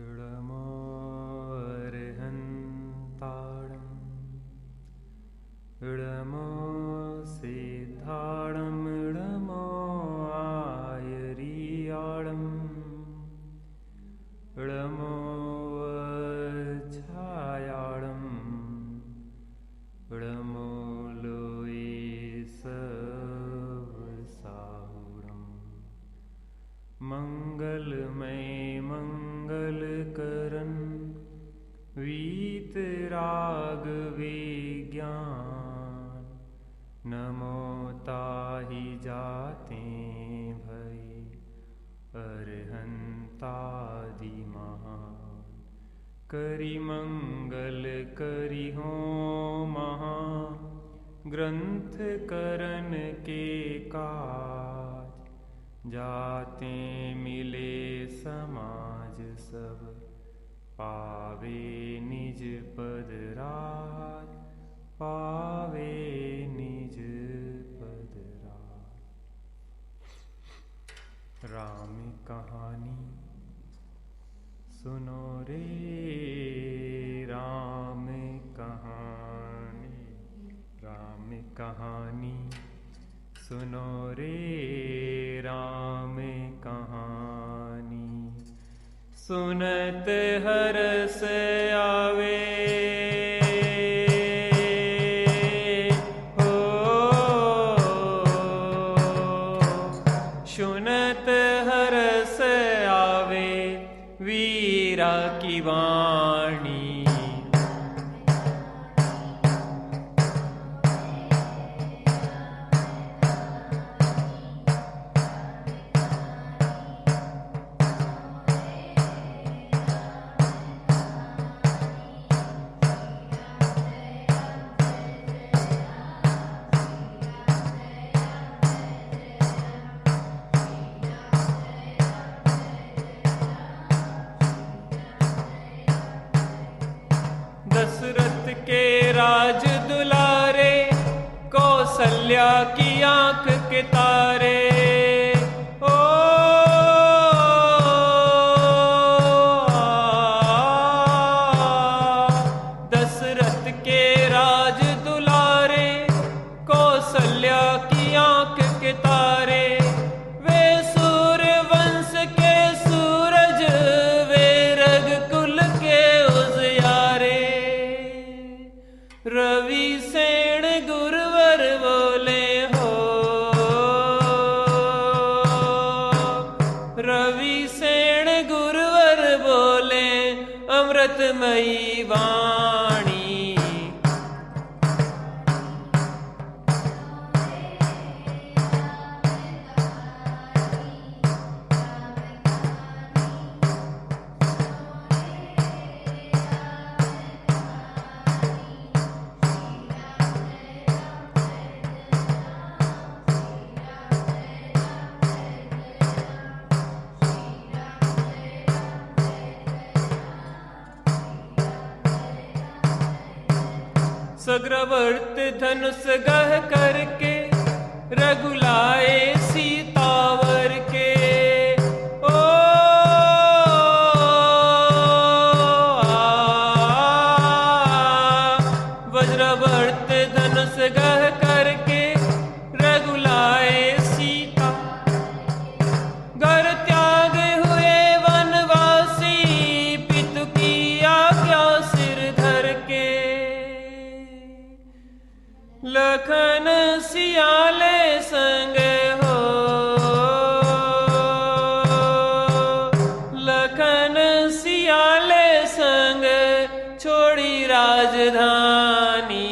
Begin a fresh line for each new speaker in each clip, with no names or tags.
इडमो अर्हन्ताडम् इडमो सिद्धाडम् इडमो आयरियाडम् इडमो छायाडम् इडमो लोयसवसाहुडम् मंगलमय मंगल करन वीतराग विज्ञान नमो ताहि जाते भय अरहंतादि महान करि मंगल करि हो महा ग्रंथ करन के काज जाते मिले समाज सब पावे निज पद राज पावे निज पद राज। राम कहानी सुनो रे राम कहानी राम कहानी सुनो रे राम कहानी सुनत हरस आवे हो सुनत हरस आवे वीरा की वाणी दशरथ के राज दुलारे कौशल्या की आंख के तारे ओ दशरथ के राज दुलारे कौशल्या की आंख के तारे वे सूर्य वंश के सूरज वे रघुकुल के उजियारे रवि सेन गुरुवर बोले हो रवि सेन गुरुवर बोले अमृतमयी वाणी सग्रवर्त धनुष गह करके रघुलाए सीतावर के ओ वज्रवर्त धनुष गह करके रघुलाए सीता घर त्याग हुए वनवासी पितु की आज्ञा सिर धर के लखन सियाले संग हो लखन सियाले संग छोड़ी राजधानी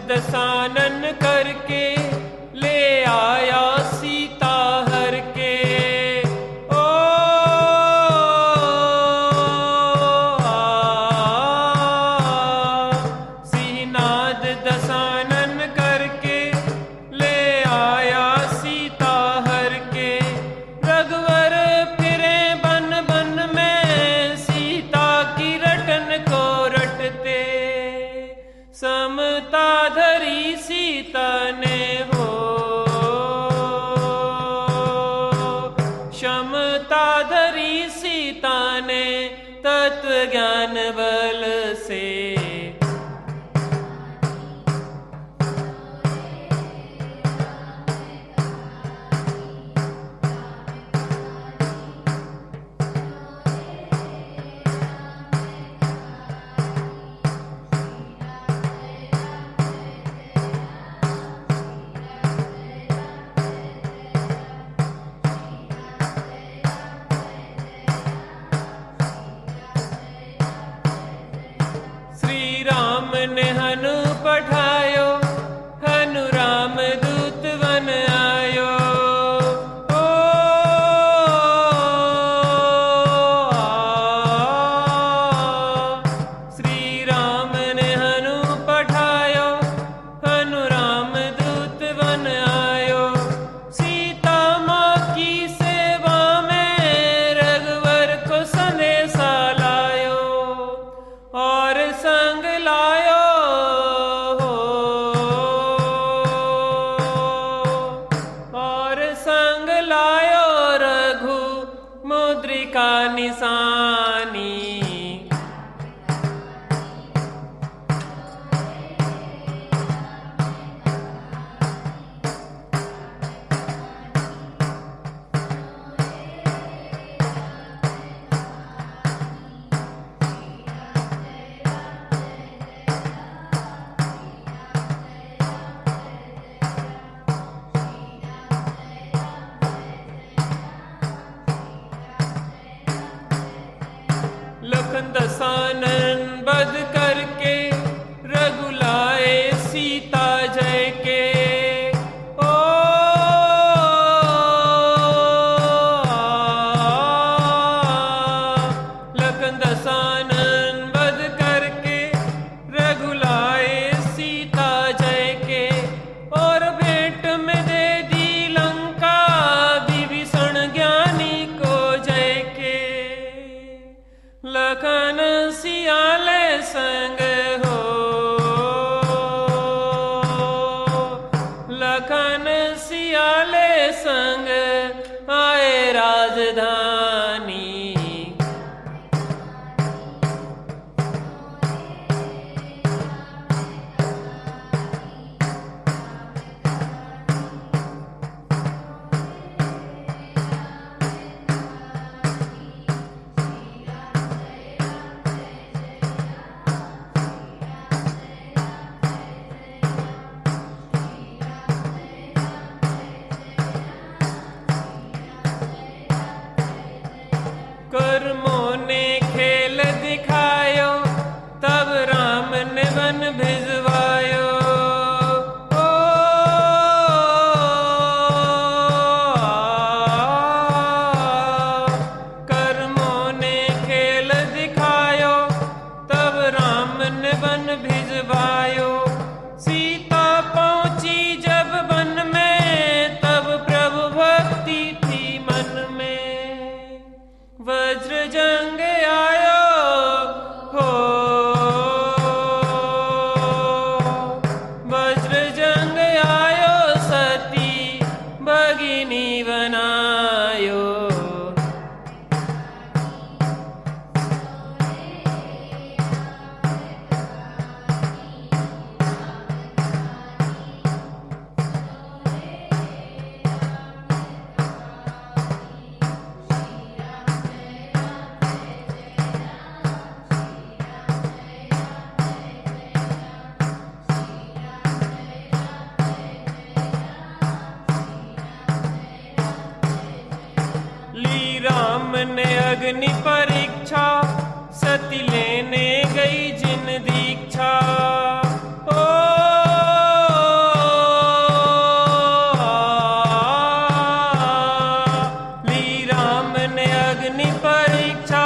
दसानन करके ले आया सीता हर के ओ ज्ञान बल से। राम ने हनु पठायो, हनु राम दूत बन आयो। ओ श्री राम ने हनु पठायो, हनु राम दूत बन आयो। सीता माँ की सेवा में रघुवर को संदेशा लायो, और संग लायो और संग लायो रघु मुद्रिका निशानी। लखन दसानन बध करके रघुलाए सीता जय के। ओ लखन दसानन बध करके रघुलाए सीता जय के। और भेंट में दे दी लंका विभीषण ज्ञानी को जय के। लखन सियाले संग हो, लखन सियाले संग आए राजधानी। कर्मों ने खेल दिखायो, तब राम ने वन भिजवायो। ओ कर्मों ने खेल दिखायो, तब राम ने वन भिजवायो। सीता पहुंची जब वन में, तब प्रभु भक्ति थी मन में। वज्र जंग आयो हो, वज्र जंग आयो, सती भगिनी बनायो। राम ने अग्नि परीक्षा, सती लेने गई जिन दीक्षा। ओ ली राम ने अग्नि परीक्षा,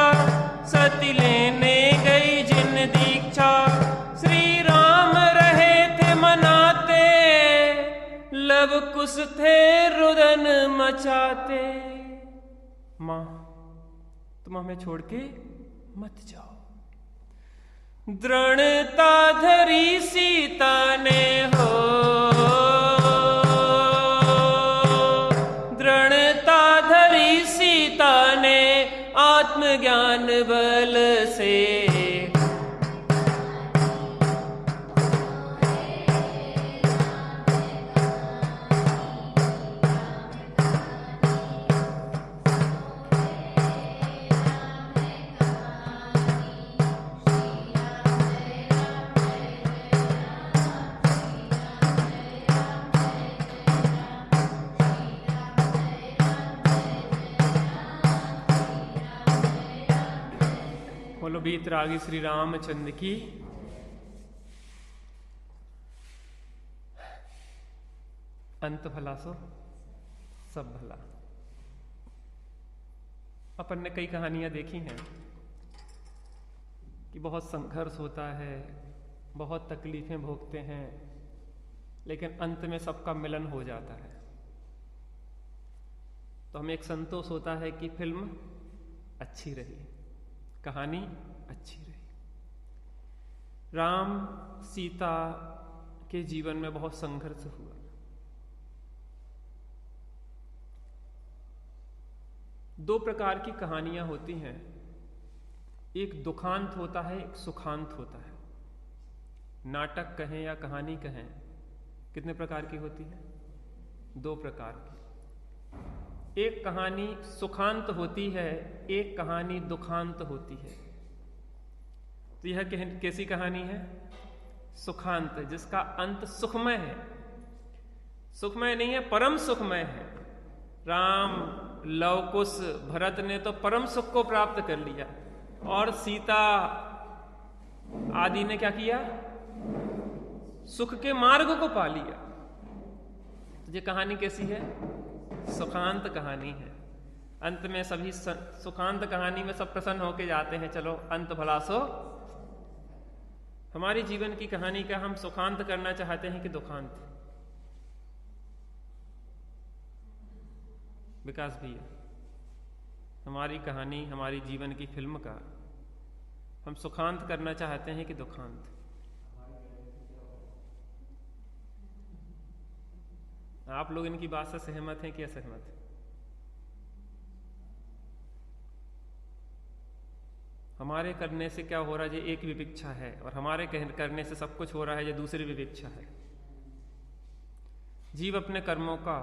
सती लेने गई जिन दीक्षा। श्री राम रहे थे मनाते, लव कुश थे रुदन मचाते। माँ तुम हमें छोड़ के मत जाओ। दृढ़ता धरी सीता ने हो, दृढ़ता धरी सीता ने आत्मज्ञान ज्ञान बल से। बोलो बीतरागी श्री रामचंद्र की। अंत भला सो सब भला। अपन ने कई कहानियां देखी हैं कि बहुत संघर्ष होता है, बहुत तकलीफें भोगते हैं, लेकिन अंत में सबका मिलन हो जाता है। तो हमें एक संतोष होता है कि फिल्म अच्छी रही, कहानी अच्छी रही। राम सीता के जीवन में बहुत संघर्ष हुआ। दो प्रकार की कहानियां होती हैं, एक दुखांत होता है, एक सुखांत होता है। नाटक कहें या कहानी कहें, कितने प्रकार की होती है? दो प्रकार की। एक कहानी सुखांत होती है, एक कहानी दुखांत होती है। तो यह कैसी कहानी है? सुखांत, जिसका अंत सुखमय है। सुखमय नहीं है, परम सुखमय है। राम, लव कुश, भरत ने तो परम सुख को प्राप्त कर लिया, और सीता आदि ने क्या किया? सुख के मार्ग को पा लिया। तो ये कहानी कैसी है? सुखांत कहानी है। अंत में सभी सुखांत कहानी में सब प्रसन्न होके जाते हैं, चलो अंत भला सो। हमारी जीवन की कहानी का हम सुखांत करना चाहते हैं कि दुखांत? विकास भैया, हमारी कहानी, हमारी जीवन की फिल्म का हम सुखांत करना चाहते हैं कि दुखांत? आप लोग इनकी बात से सहमत हैं कि असहमत? हमारे करने से क्या हो रहा है? ये एक विविक्षा है, और हमारे करने से सब कुछ हो रहा है, ये दूसरी विविक्षा है। जीव अपने कर्मों का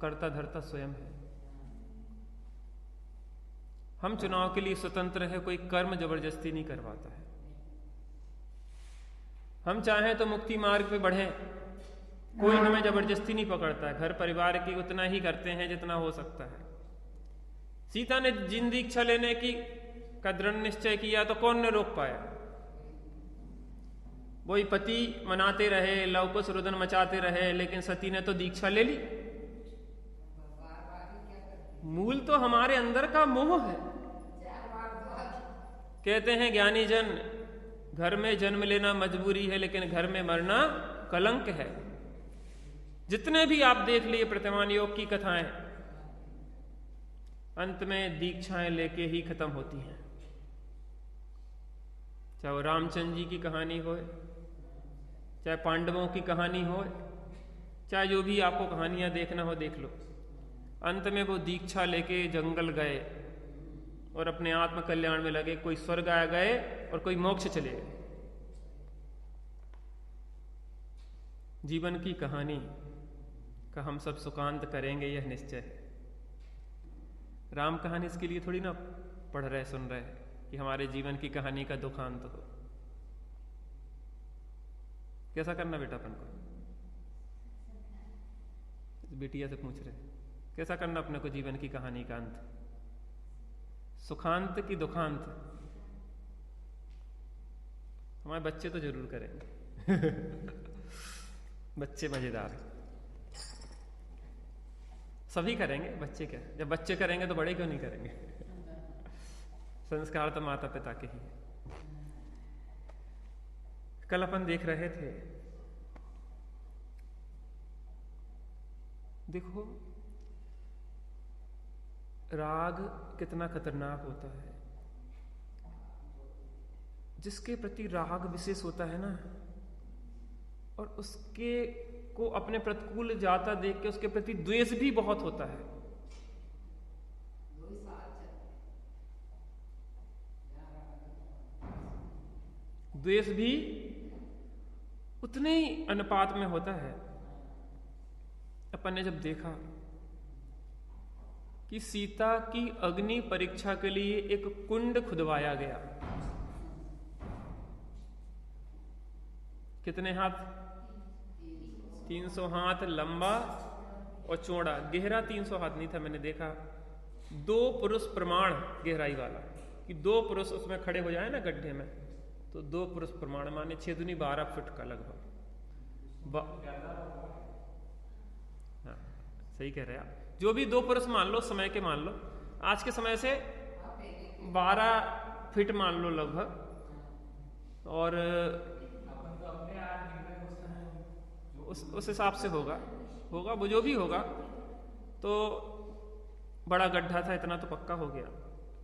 कर्ता धर्ता स्वयं है। हम चुनाव के लिए स्वतंत्र है, कोई कर्म जबरदस्ती नहीं करवाता है। हम चाहें तो मुक्ति मार्ग पे बढ़ें, कोई हमें जबरदस्ती नहीं पकड़ता है। घर परिवार की उतना ही करते हैं जितना हो सकता है। सीता ने जिन दीक्षा लेने की का दृढ़ निश्चय किया तो कौन ने रोक पाया? वही पति मनाते रहे, लव कुश रुदन मचाते रहे, लेकिन सती ने तो दीक्षा ले ली। मूल तो हमारे अंदर का मोह है। कहते हैं ज्ञानी जन, घर में जन्म लेना मजबूरी है, लेकिन घर में मरना कलंक है। जितने भी आप देख लिए प्रतिमान योग की कथाएं, अंत में दीक्षाएं लेके ही खत्म होती हैं। चाहे वो रामचंद्र जी की कहानी हो, चाहे पांडवों की कहानी हो, चाहे जो भी आपको कहानियां देखना हो देख लो। अंत में वो दीक्षा लेके जंगल गए और अपने आत्म कल्याण में लगे। कोई स्वर्ग आ गए और कोई मोक्ष चले गए। जीवन की कहानी का हम सब सुखांत करेंगे, यह निश्चय है। राम कहानी इसके लिए थोड़ी ना पढ़ रहे सुन रहे कि हमारे जीवन की कहानी का दुखांत हो। कैसा करना बेटा अपन को? बेटिया से पूछ रहे कैसा करना अपने को जीवन की कहानी का अंत? सुखांत की दुखांत? हमारे बच्चे तो जरूर करेंगे। बच्चे मजेदार, सभी करेंगे। बच्चे क्या, जब बच्चे करेंगे तो बड़े क्यों नहीं करेंगे? संस्कार तो माता पिता के ही। कल अपन देख रहे थे, देखो राग कितना खतरनाक होता है। जिसके प्रति राग विशेष होता है ना, और उसके को अपने प्रतिकूल जाता देख के उसके प्रति द्वेष भी बहुत होता है। द्वेष भी उतने ही अनुपात में होता है। अपन ने जब देखा कि सीता की अग्नि परीक्षा के लिए एक कुंड खुदवाया गया, कितने हाथ? 300 हाथ लंबा और चौड़ा, गहरा 300 हाथ नहीं था, मैंने देखा 2 पुरुष प्रमाण गहराई वाला, कि 2 पुरुष उसमें खड़े हो जाए ना गड्ढे में, तो 2 पुरुष प्रमाण माने 6 दूनी 12 फुट का लगभग। हाँ, सही कह रहे हैं आप। जो भी 2 पुरुष मान लो, समय के मान लो, आज के समय से 12 फीट मान लो लगभग, और उस हिसाब से होगा वो जो भी होगा। तो बड़ा गड्ढा था, इतना तो पक्का हो गया।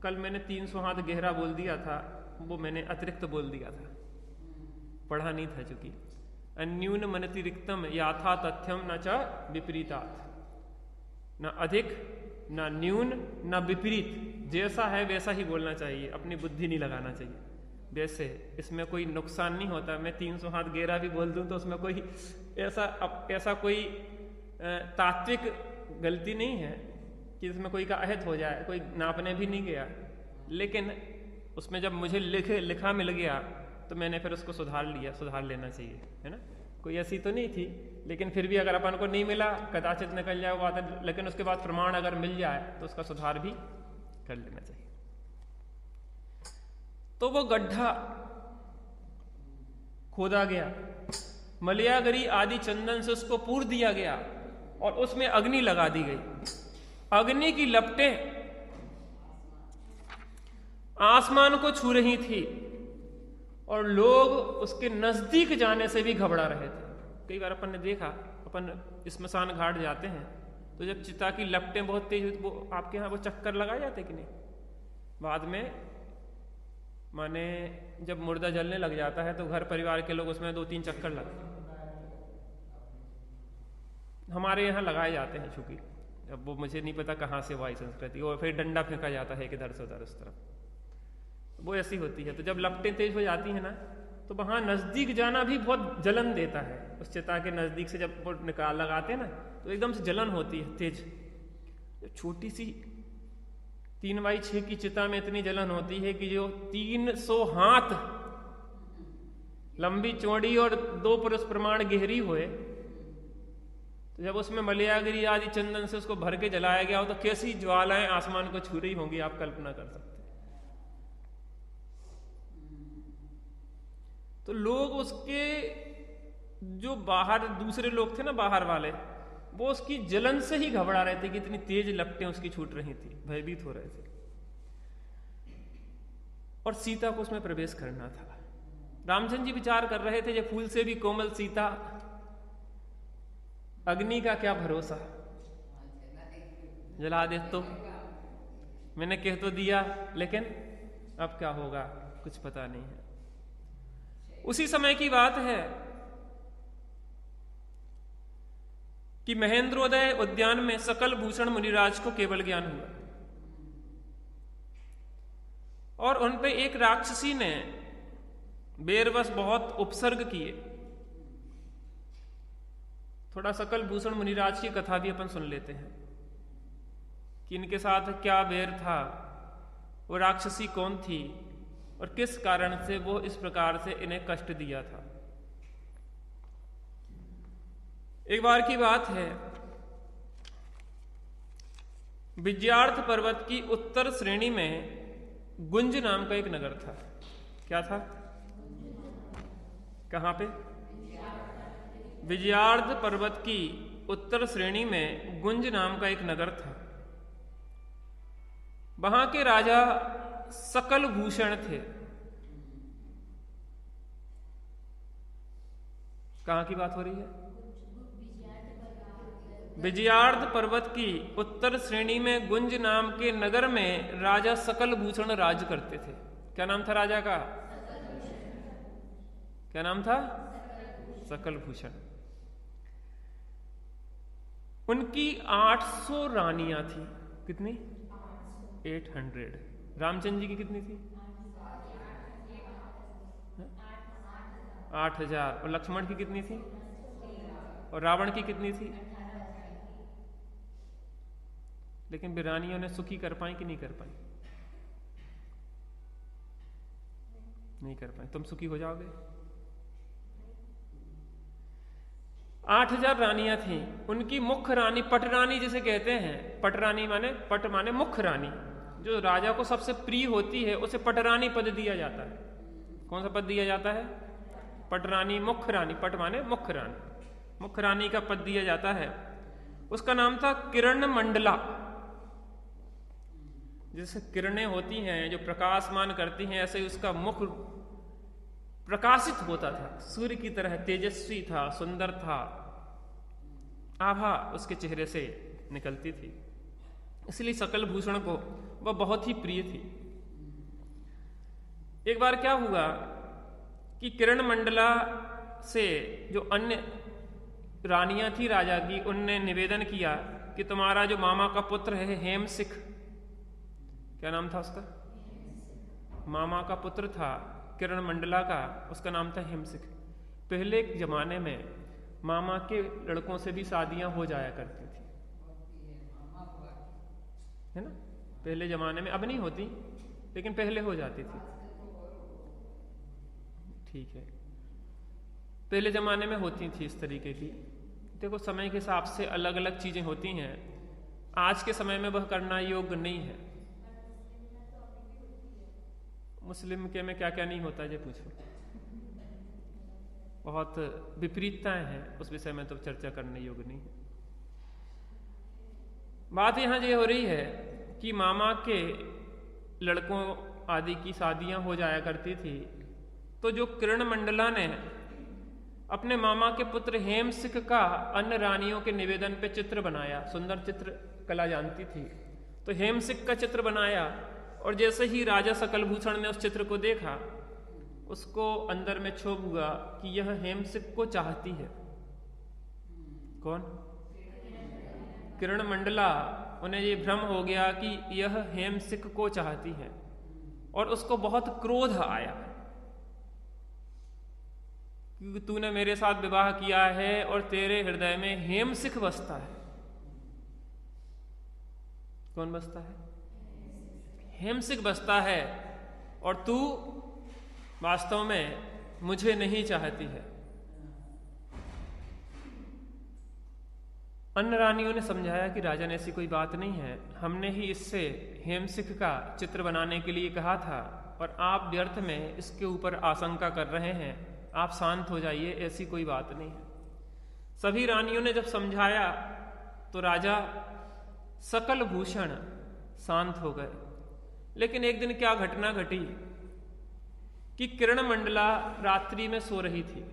कल मैंने 300 हाथ गहरा बोल दिया था, वो मैंने अतिरिक्त बोल दिया था, पढ़ा नहीं था चूंकि। अन्यून मनतिरिक्तम याथा तथ्यम न च विपरीतात्, न अधिक न न्यून न विपरीत, जैसा है वैसा ही बोलना चाहिए, अपनी बुद्धि नहीं लगाना चाहिए। वैसे इसमें कोई नुकसान नहीं होता। मैं 300 हाथ गहरा भी बोल दूं तो उसमें कोई ऐसा कोई तात्विक गलती नहीं है कि इसमें कोई का अहित हो जाए, कोई नापने भी नहीं गया। लेकिन उसमें जब मुझे लिखा मिल गया तो मैंने फिर उसको सुधार लेना चाहिए, है ना। कोई ऐसी तो नहीं थी, लेकिन फिर भी अगर अपन को नहीं मिला, कदाचित निकल जाए वो बात है, लेकिन उसके बाद प्रमाण अगर मिल जाए तो उसका सुधार भी कर लेना चाहिए। तो वो गड्ढा खोदा गया, मलयागरी आदि चंदन से उसको पूर दिया गया और उसमें अग्नि लगा दी गई। अग्नि की लपटें आसमान को छू रही थी और लोग उसके नजदीक जाने से भी घबरा रहे थे। कई बार अपन ने देखा, अपन स्मशान घाट जाते हैं तो जब चिता की लपटें बहुत तेज होती, वो आपके यहाँ वो चक्कर लगाए जाते कि नहीं? बाद में माने जब मुर्दा जलने लग जाता है तो घर परिवार के लोग उसमें 2-3 चक्कर लगाते, हमारे यहाँ लगाए जाते हैं चूंकि। अब वो मुझे नहीं पता कहाँ से वो आई संस्कृति, और फिर डंडा फेंका जाता है इधर से उधर उस तरफ, वो ऐसी होती है। तो जब लपटें तेज हो जाती है ना, तो वहां नजदीक जाना भी बहुत जलन देता है। उस चिता के नजदीक से जब वो लगाते हैं ना तो एकदम से जलन होती है तेज। छोटी सी 3x6 की चिता में इतनी जलन होती है कि जो 300 हाथ लंबी चौड़ी और 2 पुरुष प्रमाण गहरी हुए, तो जब उसमें मलयागिरी आदि चंदन से उसको भर के जलाया गया हो तो कैसी ज्वालाएं आसमान को छू रही होंगी, आप कल्पना कर सकते हैं। तो लोग उसके जो बाहर दूसरे लोग थे ना, बाहर वाले, वो उसकी जलन से ही घबरा रहे थे कि इतनी तेज लपटें उसकी छूट रही थी, भयभीत हो रहे थे। और सीता को उसमें प्रवेश करना था। रामचंद्र जी विचार कर रहे थे, ये फूल से भी कोमल सीता, अग्नि का क्या भरोसा, जला दे तो। मैंने कह तो दिया, लेकिन अब क्या होगा कुछ पता नहीं है। उसी समय की बात है कि महेंद्रोदय उद्यान में सकल भूषण मुनिराज को केवल ज्ञान हुआ और उन पे एक राक्षसी ने बेरबस बहुत उपसर्ग किए। थोड़ा सकल भूषण मुनिराज की कथा भी अपन सुन लेते हैं कि इनके साथ क्या बैर था, वो राक्षसी कौन थी और किस कारण से वो इस प्रकार से इन्हें कष्ट दिया था। एक बार की बात है, विजयार्थ पर्वत की उत्तर श्रेणी में गुंज नाम का एक नगर था। क्या था? कहां पे? विजयार्थ पर्वत की उत्तर श्रेणी में गुंज नाम का एक नगर था। वहां के राजा सकल भूषण थे। कहां की बात हो रही है? विजयार्थ पर्वत की उत्तर श्रेणी में गुंज नाम के नगर में राजा सकल भूषण राज करते थे। क्या नाम था राजा का? क्या नाम था? सकल भूषण। उनकी 800 रानियां थी। कितनी? 800। रामचंद्र जी की कितनी थी? 8,000। और लक्ष्मण की कितनी थी? और रावण की कितनी थी? लेकिन वीरानियों ने सुखी कर पाई कि नहीं कर पाई? नहीं कर पाई। तुम सुखी हो जाओगे? 8,000 रानियां थीं। उनकी मुख्य रानी, पटरानी जिसे कहते हैं, पटरानी माने, पट माने मुख्य रानी, जो राजा को सबसे प्रिय होती है उसे पटरानी पद दिया जाता है। कौन सा पद दिया जाता है? पटरानी, मुख्य रानी। पट माने मुख्य रानी, मुख्य रानी का पद दिया जाता है। उसका नाम था किरण मंडला। जैसे किरणें होती हैं जो प्रकाशमान करती हैं, ऐसे उसका मुख प्रकाशित होता था, सूर्य की तरह तेजस्वी था, सुंदर था, आभा उसके चेहरे से निकलती थी, इसलिए सकल भूषण को वह बहुत ही प्रिय थी। एक बार क्या हुआ कि किरण मंडला से जो अन्य रानियां थी राजा की, उनने निवेदन किया कि तुम्हारा जो मामा का पुत्र है हेमसिक, क्या नाम था उसका? मामा का पुत्र था किरण मंडला का, उसका नाम था हेमसिक। पहले जमाने में मामा के लड़कों से भी शादियां हो जाया करती थी, है ना? पहले जमाने में, अब नहीं होती लेकिन पहले हो जाती थी। ठीक है, पहले जमाने में होती थी इस तरीके की। देखो, समय के हिसाब से अलग अलग चीजें होती हैं। आज के समय में वह करना योग्य नहीं है। मुस्लिम के में क्या क्या नहीं होता है, ये पूछो। बहुत विपरीतताएं हैं, उस विषय में तो चर्चा करने योग्य नहीं है। बात यहां ये हो रही है कि मामा के लड़कों आदि की शादियां हो जाया करती थी, तो जो किरण मंडला ने अपने मामा के पुत्र हेमसिक का अन्य रानियों के निवेदन पे चित्र बनाया, सुंदर चित्र कला जानती थी, तो हेमसिक का चित्र बनाया। और जैसे ही राजा सकलभूषण ने उस चित्र को देखा, उसको अंदर में क्षोभ हुआ कि यह हेमसिक को चाहती है। कौन? किरण मंडला। उन्हें ये भ्रम हो गया कि यह हेमसिक को चाहती है, और उसको बहुत क्रोध आया क्योंकि तूने मेरे साथ विवाह किया है और तेरे हृदय में हेमसिक बसता है। कौन बसता है? हेमसिक बसता है, और तू वास्तव में मुझे नहीं चाहती है। अन्य रानियों ने समझाया कि राजन, ऐसी कोई बात नहीं है, हमने ही इससे हेमसिक का चित्र बनाने के लिए कहा था, और आप व्यर्थ में इसके ऊपर आशंका कर रहे हैं। आप शांत हो जाइए, ऐसी कोई बात नहीं है। सभी रानियों ने जब समझाया तो राजा सकल भूषण शांत हो गए। लेकिन एक दिन क्या घटना घटी कि किरण मंडला रात्रि में सो रही थी।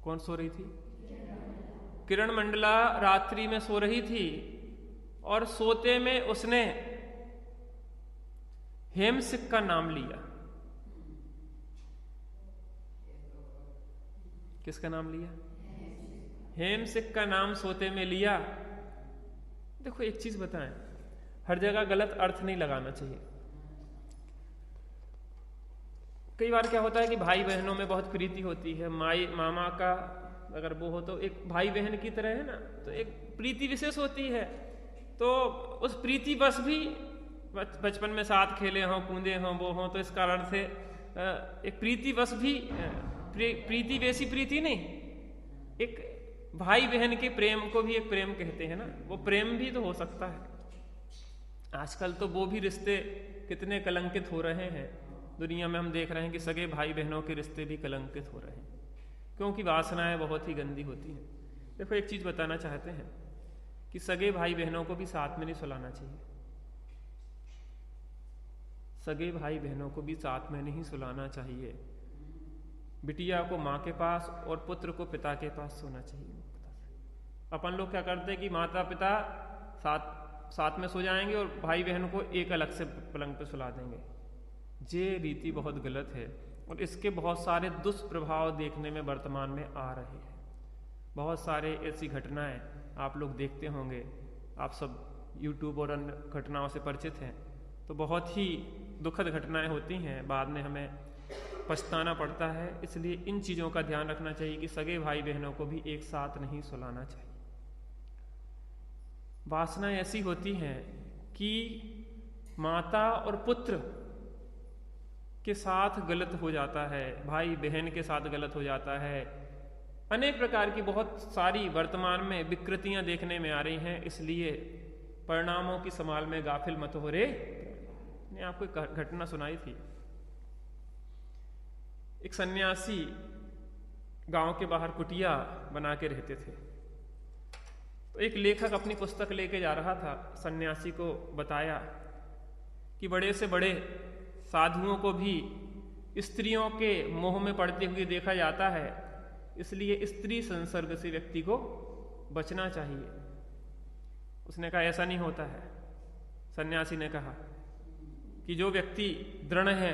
कौन सो रही थी? किरण मंडला रात्रि में सो रही थी, और सोते में उसने हेमसिक का नाम लिया। किसका नाम लिया? हेमसिक का नाम सोते में लिया। देखो, एक चीज बताएं, हर जगह गलत अर्थ नहीं लगाना चाहिए। कई बार क्या होता है कि भाई बहनों में बहुत प्रीति होती है, मामा का अगर वो हो तो एक भाई बहन की तरह है ना, तो एक प्रीति विशेष होती है। तो उस प्रीति बस भी बचपन में साथ खेले हों, कूदे हों, वो हों, तो इस कारण से एक प्रीति बस भी, प्रीति वैसी प्रीति नहीं, एक भाई बहन के प्रेम को भी एक प्रेम कहते हैं ना, वो प्रेम भी तो हो सकता है। आजकल तो वो भी रिश्ते कितने कलंकित हो रहे हैं दुनिया में। हम देख रहे हैं कि सगे भाई बहनों के रिश्ते भी कलंकित हो रहे हैं, क्योंकि वासनाएं बहुत ही गंदी होती हैं। देखो, एक चीज बताना चाहते हैं कि सगे भाई बहनों को भी साथ में नहीं सुलाना चाहिए। सगे भाई बहनों को भी साथ में नहीं सुलाना चाहिए। बिटिया को माँ के पास और पुत्र को पिता के पास सोना चाहिए। अपन लोग क्या करते हैं कि माता पिता साथ में सो जाएंगे और भाई बहन को एक अलग से पलंग पर सुला देंगे। ये रीति बहुत गलत है, और इसके बहुत सारे दुष्प्रभाव देखने में वर्तमान में आ रहे हैं। बहुत सारे ऐसी घटनाएं आप लोग देखते होंगे, आप सब यूट्यूब और अन्य घटनाओं से परिचित हैं, तो बहुत ही दुखद घटनाएं होती हैं। बाद में हमें पछताना पड़ता है। इसलिए इन चीज़ों का ध्यान रखना चाहिए कि सगे भाई बहनों को भी एक साथ नहीं सुलाना चाहिए। वासनाएं ऐसी होती हैं कि माता और पुत्र के साथ गलत हो जाता है, भाई बहन के साथ गलत हो जाता है, अनेक प्रकार की बहुत सारी वर्तमान में विकृतियां देखने में आ रही हैं। इसलिए परिणामों की संभाल में गाफिल मत हो रे। ने आपको एक घटना सुनाई थी। एक सन्यासी गांव के बाहर कुटिया बना के रहते थे। तो एक लेखक अपनी पुस्तक लेके जा रहा था, सन्यासी को बताया कि बड़े से बड़े साधुओं को भी स्त्रियों के मोह में पड़ते हुए देखा जाता है, इसलिए स्त्री संसर्ग से व्यक्ति को बचना चाहिए। उसने कहा ऐसा नहीं होता है। सन्यासी ने कहा कि जो व्यक्ति दृढ़ है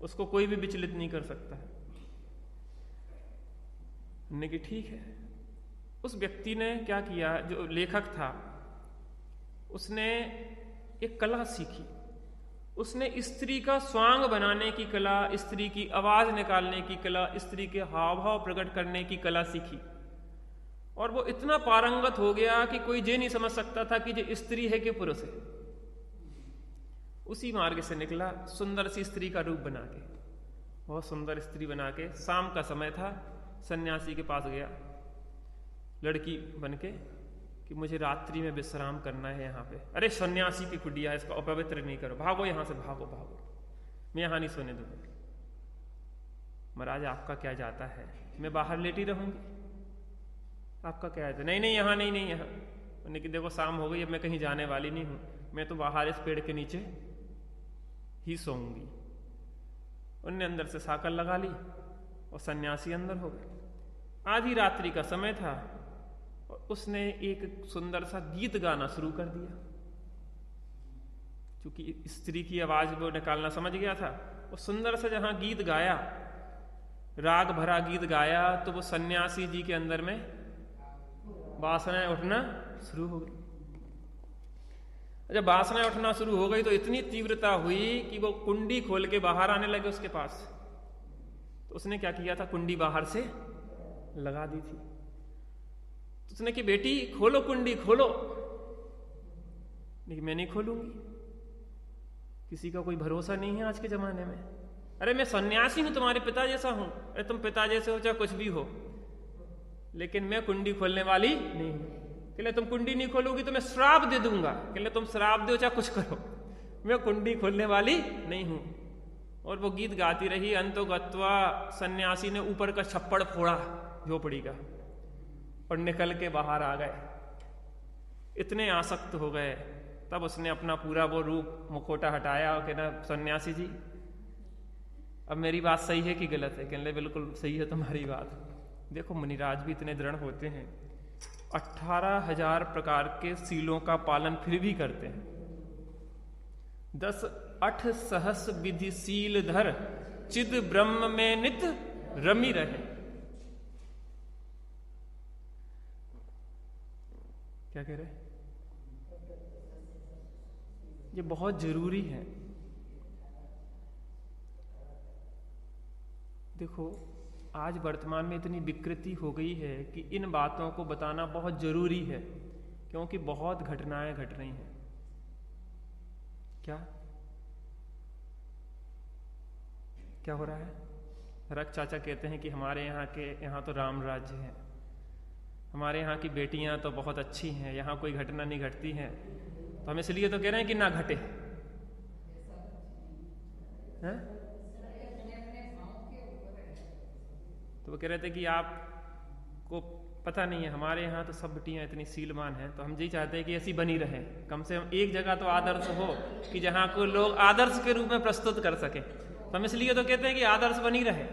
उसको कोई भी विचलित नहीं कर सकता है। हमने कि ठीक है। उस व्यक्ति ने क्या किया, जो लेखक था उसने एक कला सीखी। उसने स्त्री का स्वांग बनाने की कला, स्त्री की आवाज निकालने की कला, स्त्री के हाव भाव प्रकट करने की कला सीखी। और वो इतना पारंगत हो गया कि कोई ये नहीं समझ सकता था कि ये स्त्री है कि पुरुष है। उसी मार्ग से निकला, सुंदर सी स्त्री का रूप बना के, बहुत सुंदर स्त्री बना के। शाम का समय था, सन्यासी के पास गया लड़की बनके कि मुझे रात्रि में विश्राम करना है यहाँ पे। अरे सन्यासी की कुटिया है, इसको अपवित्र नहीं करो, भागो यहाँ से, भागो भागो, मैं यहाँ नहीं सोने दूंगी। महाराज आपका क्या जाता है, मैं बाहर लेटी रहूंगी, आपका क्या है? नहीं नहीं यहाँ नहीं, नहीं यहाँ। उन्होंने कि देखो शाम हो गई, अब मैं कहीं जाने वाली नहीं हूँ, मैं तो बाहर इस पेड़ के नीचे ही सोऊंगी। उनने अंदर से साकल लगा ली और सन्यासी अंदर हो गए। आधी रात्रि का समय था और उसने एक सुंदर सा गीत गाना शुरू कर दिया। क्योंकि स्त्री की आवाज वो निकालना समझ गया था, वो सुंदर सा जहां गीत गाया, राग भरा गीत गाया, तो वो सन्यासी जी के अंदर में वासनाएं उठना शुरू हो गई। जब वासनाएं उठना शुरू हो गई तो इतनी तीव्रता हुई कि वो कुंडी खोल के बाहर आने लगे उसके पास। तो उसने क्या किया था, कुंडी बाहर से लगा दी थी। तो उसने कि बेटी खोलो कुंडी, खोलो। लेकिन मैं नहीं खोलूंगी, किसी का कोई भरोसा नहीं है आज के जमाने में। अरे मैं सन्यासी हूं, तुम्हारे पिता जैसा हूं। अरे तुम पिता जैसे हो चाहे कुछ भी हो, लेकिन मैं कुंडी खोलने वाली नहीं हूं। कहले तुम कुंडी नहीं खोलोगी तो मैं श्राप दे दूंगा। कहले तुम श्राप दो चाहे कुछ करो, मैं कुंडी खोलने वाली नहीं हूं। और वो गीत गाती रही। अंतो गत्वा सन्यासी ने ऊपर का छप्पड़ फोड़ा झोपड़ी का और निकल के बाहर आ गए। इतने आसक्त हो गए, तब उसने अपना पूरा वो रूप मुखोटा हटाया और कहना सन्यासी जी अब मेरी बात सही है कि गलत है? कहने बिल्कुल सही है तुम्हारी बात। देखो मुनिराज भी इतने दृढ़ होते हैं, 18,000 प्रकार के सीलों का पालन फिर भी करते हैं। 10 सहस विधि सील धर, चिद ब्रह्म में नित रमी रहे। क्या कह रहे? ये बहुत जरूरी है। देखो आज वर्तमान में इतनी विकृति हो गई है कि इन बातों को बताना बहुत जरूरी है, क्योंकि बहुत घटनाएं घट रही हैं। क्या क्या हो रहा है? रख चाचा कहते हैं कि हमारे यहाँ तो राम राज्य है, हमारे यहाँ की बेटियां तो बहुत अच्छी हैं, यहाँ कोई घटना नहीं घटती है। तो हम इसलिए तो कह रहे हैं कि ना घटे हैं? तो वो कह रहे थे कि आपको पता नहीं है, हमारे यहाँ तो सब बेटियां इतनी सीलमान हैं, तो हम यही चाहते हैं कि ऐसी बनी रहे। कम से कम एक जगह तो आदर्श हो कि जहाँ को लोग आदर्श के रूप में प्रस्तुत कर सके। तो हम इसलिए तो कहते हैं कि आदर्श बनी रहे।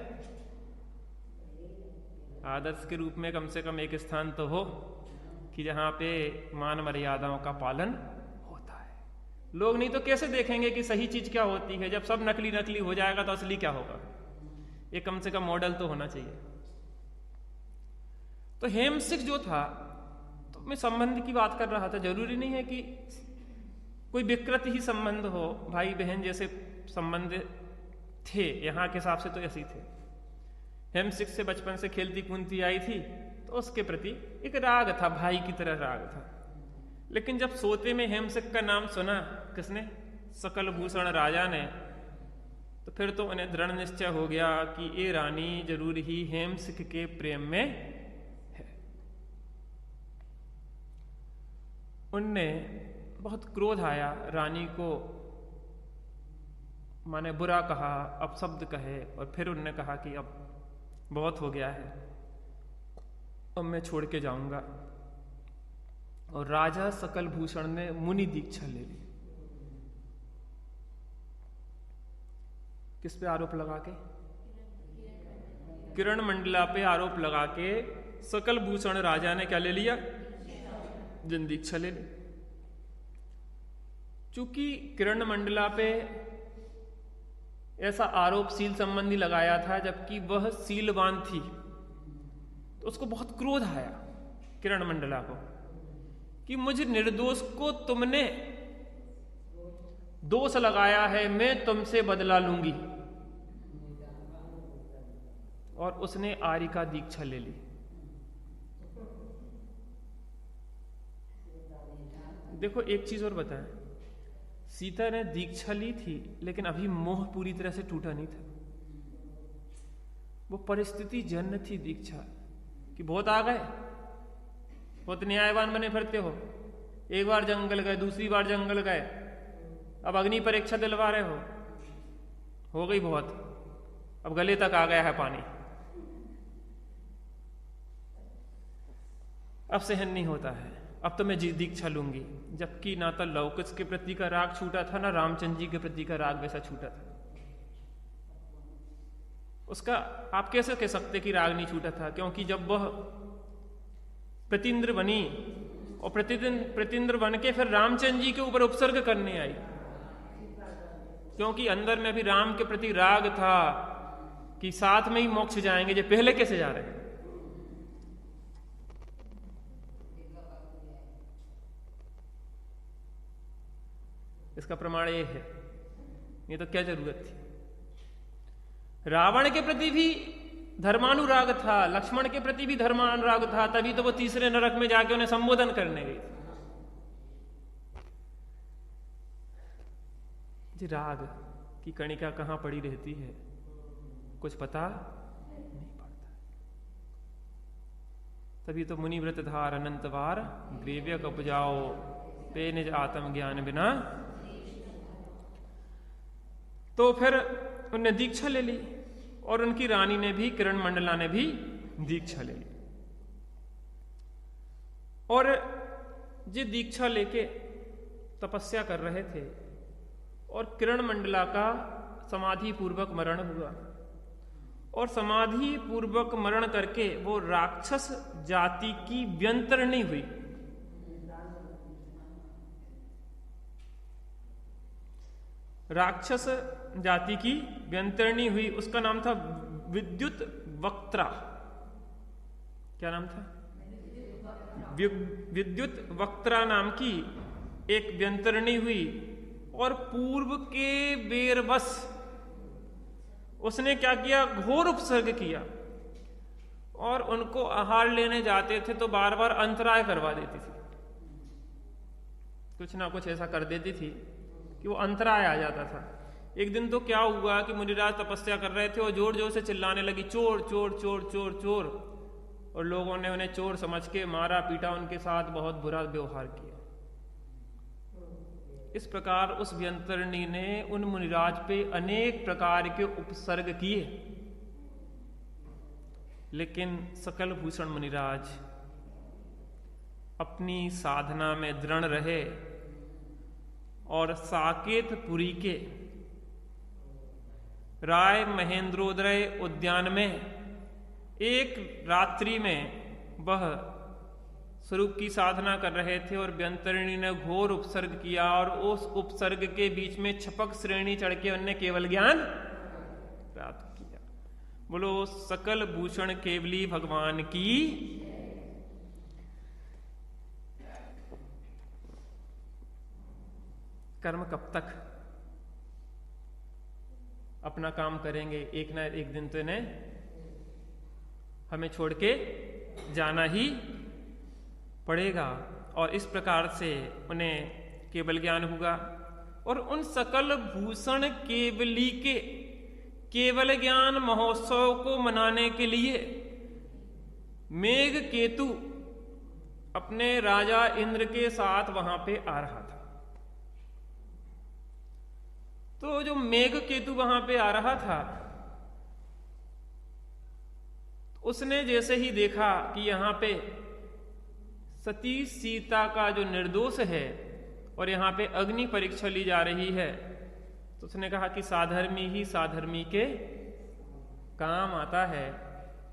आदर्श के रूप में कम से कम एक स्थान तो हो कि जहाँ पे मान मर्यादाओं का पालन होता है। लोग नहीं तो कैसे देखेंगे कि सही चीज क्या होती है? जब सब नकली नकली हो जाएगा तो असली क्या होगा? ये कम से कम मॉडल तो होना चाहिए। तो हेमसिक जो था, तो मैं संबंध की बात कर रहा था। जरूरी नहीं है कि कोई विकृत ही संबंध हो, भाई बहन जैसे संबंध थे, यहाँ के हिसाब से तो ऐसे ही थे। हेमसिक से बचपन से खेलती कूदती आई थी, तो उसके प्रति एक राग था, भाई की तरह राग था। लेकिन जब सोते में हेमसिक का नाम सुना, किसने? सकल भूषण राजा ने, तो फिर तो उन्हें दृढ़ निश्चय हो गया कि ये रानी जरूर ही हेमसिक के प्रेम में है। उनने बहुत क्रोध आया, रानी को माने बुरा कहा, अपशब्द कहे, और फिर उनने कहा कि अब बहुत हो गया है, अब मैं छोड़ के जाऊंगा। और राजा सकल भूषण ने मुनि दीक्षा ले ली। किस पे आरोप लगा के? किरण मंडला पे आरोप लगा के सकल भूषण राजा ने क्या ले लिया? जन दीक्षा ले ली। चूंकि किरण मंडला पे ऐसा आरोप शील संबंधी लगाया था, जबकि वह शीलवान थी, तो उसको बहुत क्रोध आया किरण मंडला को कि मुझ निर्दोष को तुमने दोष लगाया है, मैं तुमसे बदला लूंगी। और उसने आर्य का दीक्षा ले ली। देखो एक चीज और बताएं, सीता ने दीक्षा ली थी, लेकिन अभी मोह पूरी तरह से टूटा नहीं था। वो परिस्थिति जन्य थी दीक्षा कि बहुत आ गए, बहुत न्यायवान बने फिरते हो, एक बार जंगल गए, दूसरी बार जंगल गए, अब अग्नि परीक्षा दिलवा रहे हो गई बहुत, अब गले तक आ गया है पानी, अब सहन नहीं होता है, अब तो मैं दीक्षा लूंगी। जबकि ना तो लौकुश के प्रति का राग छूटा था, ना रामचंद्र जी के प्रति का राग वैसा छूटा था। उसका आप कैसे कह सकते कि राग नहीं छूटा था? क्योंकि जब वह प्रतिंद्र बनी और प्रतिंद्र बन के फिर रामचंद्र जी के ऊपर उपसर्ग करने आई, क्योंकि अंदर में भी राम के प्रति राग था कि साथ में ही मोक्ष जाएंगे, जो पहले कैसे जा रहे हैं। इसका प्रमाण ये है, ये तो क्या जरूरत थी। रावण के प्रति भी धर्मानुराग था, लक्ष्मण के प्रति भी धर्मानुराग था, तभी तो वो तीसरे नरक में जाके उन्हें संबोधन करने गई। जी राग की कणिका कहां पड़ी रहती है कुछ पता नहीं पड़ता। तभी तो मुनि व्रत धार अनंतवार, ग्रेव्य उपजाओ पे निज आत्म ज्ञान बिना। तो फिर उनने दीक्षा ले ली, और उनकी रानी ने भी, किरण मंडला ने भी दीक्षा ले ली। और ये दीक्षा लेके तपस्या कर रहे थे, और किरण मंडला का समाधि पूर्वक मरण हुआ, और समाधि पूर्वक मरण करके वो राक्षस जाति की व्यंतरणी हुई। राक्षस जाति की व्यंतरणी हुई, उसका नाम था विद्युत वक्त्रा। क्या नाम था? विद्युत वक्त्रा नाम की एक व्यंतरणी हुई, और पूर्व के बेरबस उसने क्या किया? घोर उपसर्ग किया, और उनको आहार लेने जाते थे तो बार बार अंतराय करवा देती थी, कुछ ना कुछ ऐसा कर देती थी कि वो अंतराय आ जाता था। एक दिन तो क्या हुआ कि मुनिराज तपस्या कर रहे थे और जोर जोर से चिल्लाने लगी, चोर चोर चोर चोर चोर, और लोगों ने उन्हें चोर समझ के मारा पीटा, उनके साथ बहुत बुरा व्यवहार किया। इस प्रकार उस व्यंतरणी ने उन मुनिराज पे अनेक प्रकार के उपसर्ग किए, लेकिन सकल भूषण मुनिराज अपनी साधना में दृढ़ रहे, और साकेतपुरी के राय महेंद्रोदय उद्यान में एक रात्रि में वह स्वरूप की साधना कर रहे थे, और व्यंतरणी ने घोर उपसर्ग किया, और उस उपसर्ग के बीच में छपक श्रेणी चढ़ के उनने केवल ज्ञान प्राप्त किया। बोलो सकल भूषण केवली भगवान की। कर्म कब तक? अपना काम करेंगे, एक ना एक दिन तो इन्हें हमें छोड़ के जाना ही पड़ेगा। और इस प्रकार से उन्हें केवल ज्ञान हुआ। और उन सकल भूषण केवली के केवल ज्ञान महोत्सव को मनाने के लिए मेघ केतु अपने राजा इंद्र के साथ वहां पे आ रहा था। तो जो मेघ केतु वहां पे आ रहा था, उसने जैसे ही देखा कि यहां पे सती सीता का जो निर्दोष है और यहां पे अग्नि परीक्षा ली जा रही है, तो उसने कहा कि साधर्मी ही साधर्मी के काम आता है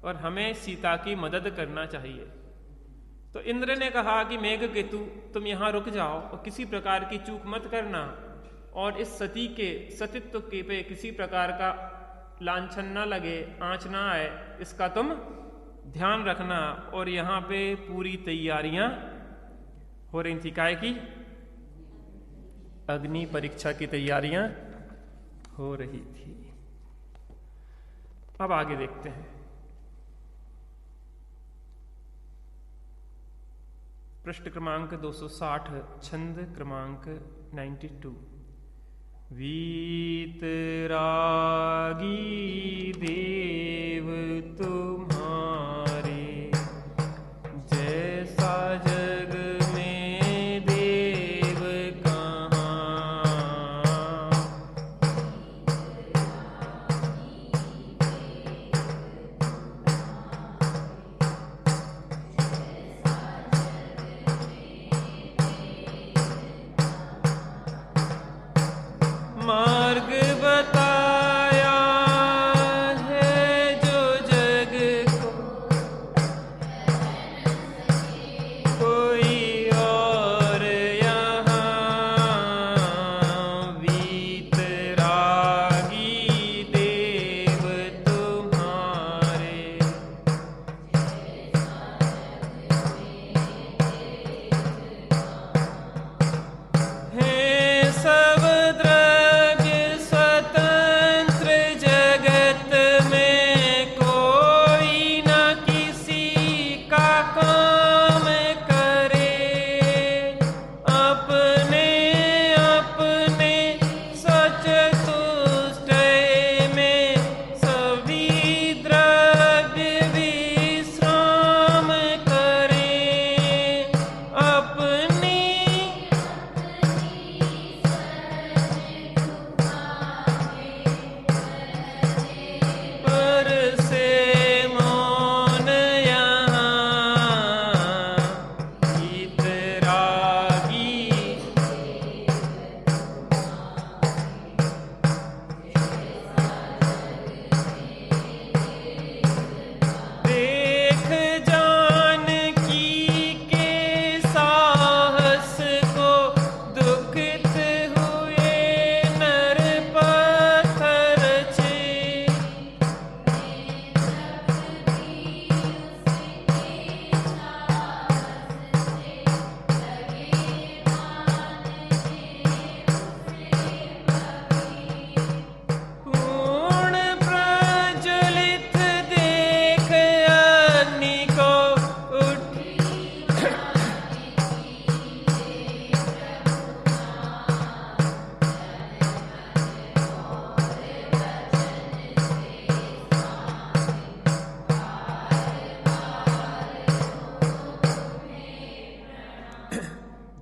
और हमें सीता की मदद करना चाहिए। तो इंद्र ने कहा कि मेघ केतु तुम यहां रुक जाओ और किसी प्रकार की चूक मत करना, और इस सती के सतीत्व के पे किसी प्रकार का लांछन ना लगे, आंच ना आए, इसका तुम ध्यान रखना। और यहां पे पूरी तैयारियां हो रही थी, काय की? अग्नि परीक्षा की तैयारियां हो रही थी। अब आगे देखते हैं। पृष्ठ क्रमांक 260, छंद क्रमांक 92। वीतरागी देव तुम्हारे, जैसा जग में देव कहाँ। मार्ग बताया है जो जग को, कोई और यहाँ। वीतरागी देव तुम्हारे, हैं सब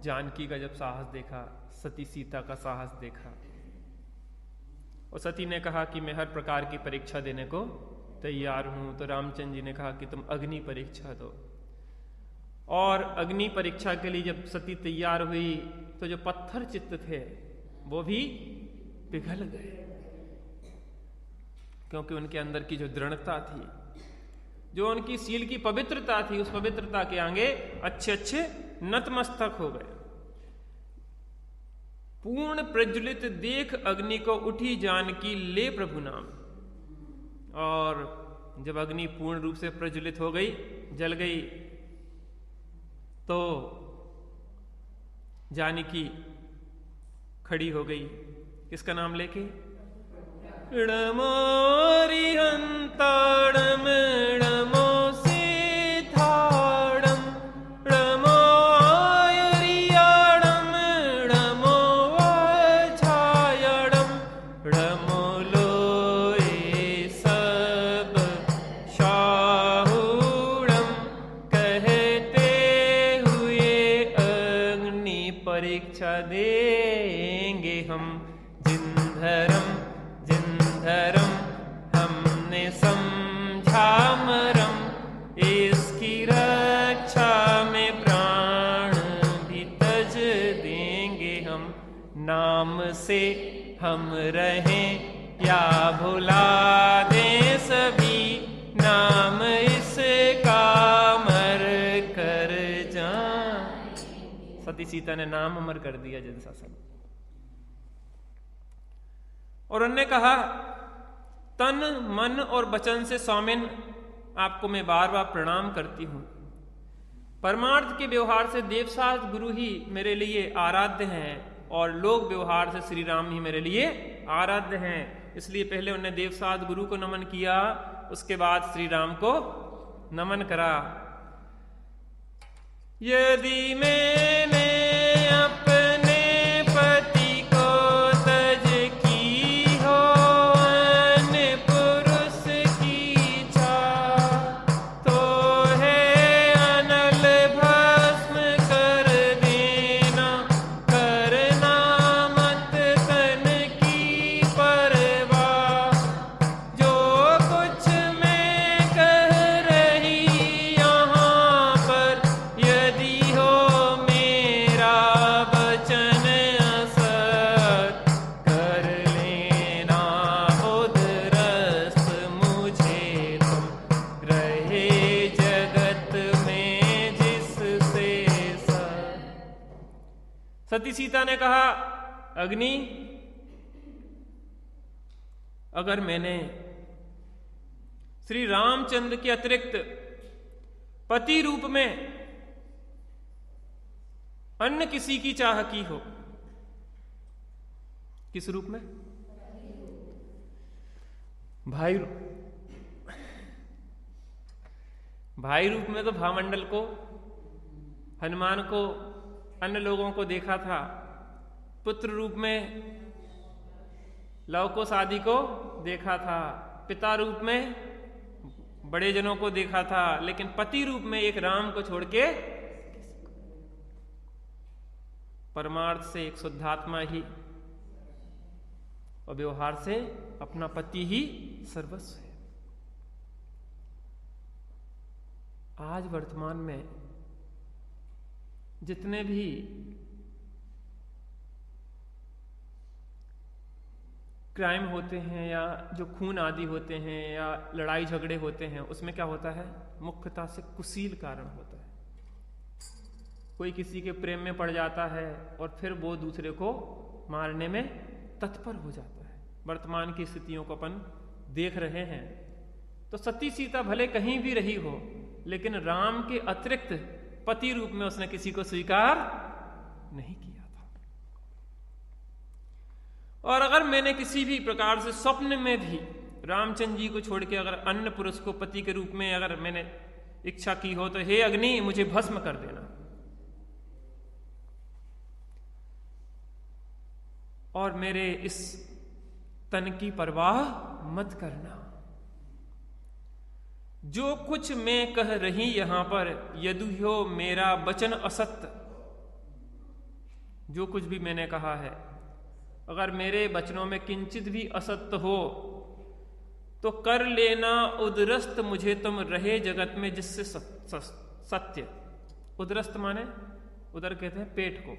जानकी का जब साहस देखा, सती सीता का साहस देखा, और सती ने कहा कि मैं हर प्रकार की परीक्षा देने को तैयार हूं। तो रामचंद्र जी ने कहा कि तुम अग्नि परीक्षा दो। और अग्नि परीक्षा के लिए जब सती तैयार हुई तो जो पत्थर चित्त थे वो भी पिघल गए, क्योंकि उनके अंदर की जो दृढ़ता थी, जो उनकी सील की पवित्रता थी, उस पवित्रता के आगे अच्छे अच्छे नतमस्तक हो गए। पूर्ण प्रज्वलित देख अग्नि को उठी जानकी ले प्रभु नाम। और जब अग्नि पूर्ण रूप से प्रज्वलित हो गई, जल गई, तो जानकी खड़ी हो गई। किसका नाम लेके? णमोरिहन्ताणं णमोसिद्धाणं णमोऽयुर्याणं णमोऽवज्झायणं णमो लोये सब शाहूणं कहते हुए अग्नि परीक्षा देंगे हम। जिंधरम जिंधरम हमने समझा मरम, इसकी रक्षा में प्राण भी तज देंगे हम। नाम से हम रहें या भुला दें सभी, नाम इसका मर कर जान। सती सीता ने नाम अमर कर दिया जन्सासन। और उन्होंने कहा, तन मन और वचन से स्वामिन आपको मैं बार बार प्रणाम करती हूं। परमार्थ के व्यवहार से देवसात गुरु ही मेरे लिए आराध्य हैं और लोक व्यवहार से श्री राम ही मेरे लिए आराध्य हैं। इसलिए पहले उन्होंने देवसात गुरु को नमन किया, उसके बाद श्री राम को नमन करा। यदि मैंने अपने पति को तज की हो अन्य पुरुष की चाह, तो है अनल भस्म कर देना, करना मत तन की परवाह। जो कुछ मैं कह रही यहाँ पर, यदि हो मेरा वचन असत, कर लेना उदरस्त मुझे तुम, रहे जगत में जिससे सत। सती सीता ने कहा, अग्नि, अगर मैंने श्री रामचंद्र के अतिरिक्त पति रूप में अन्य किसी की चाह की हो। किस रूप में? भाई रूप में तो भामंडल को, हनुमान को, अन्य लोगों को देखा था। पुत्र रूप में लव को, शादी को देखा था। पिता रूप में बड़े जनों को देखा था। लेकिन पति रूप में एक राम को छोड़ के, परमार्थ से एक शुद्धात्मा ही और व्यवहार से अपना पति ही सर्वस्व है। आज वर्तमान में जितने भी क्राइम होते हैं या जो खून आदि होते हैं या लड़ाई झगड़े होते हैं, उसमें क्या होता है? मुख्यतः से कुशील कारण होता है। कोई किसी के प्रेम में पड़ जाता है और फिर वो दूसरे को मारने में तत्पर हो जाता है। वर्तमान की स्थितियों को अपन देख रहे हैं। तो सती सीता भले कहीं भी रही हो, लेकिन राम के अतिरिक्त पति रूप में उसने किसी को स्वीकार नहीं किया था। और अगर मैंने किसी भी प्रकार से स्वप्न में भी रामचंद्र जी को छोड़ के अगर अन्य पुरुष को पति के रूप में अगर मैंने इच्छा की हो, तो हे अग्नि, मुझे भस्म कर देना और मेरे इस तन की परवाह मत करना। जो कुछ मैं कह रही यहां पर, यदि हो मेरा वचन असत्य, जो कुछ भी मैंने कहा है, अगर मेरे वचनों में किंचित भी असत्य हो तो कर लेना उदरस्त मुझे तुम, रहे जगत में जिससे सत्य। उदरस्त माने, उदर कहते हैं पेट को।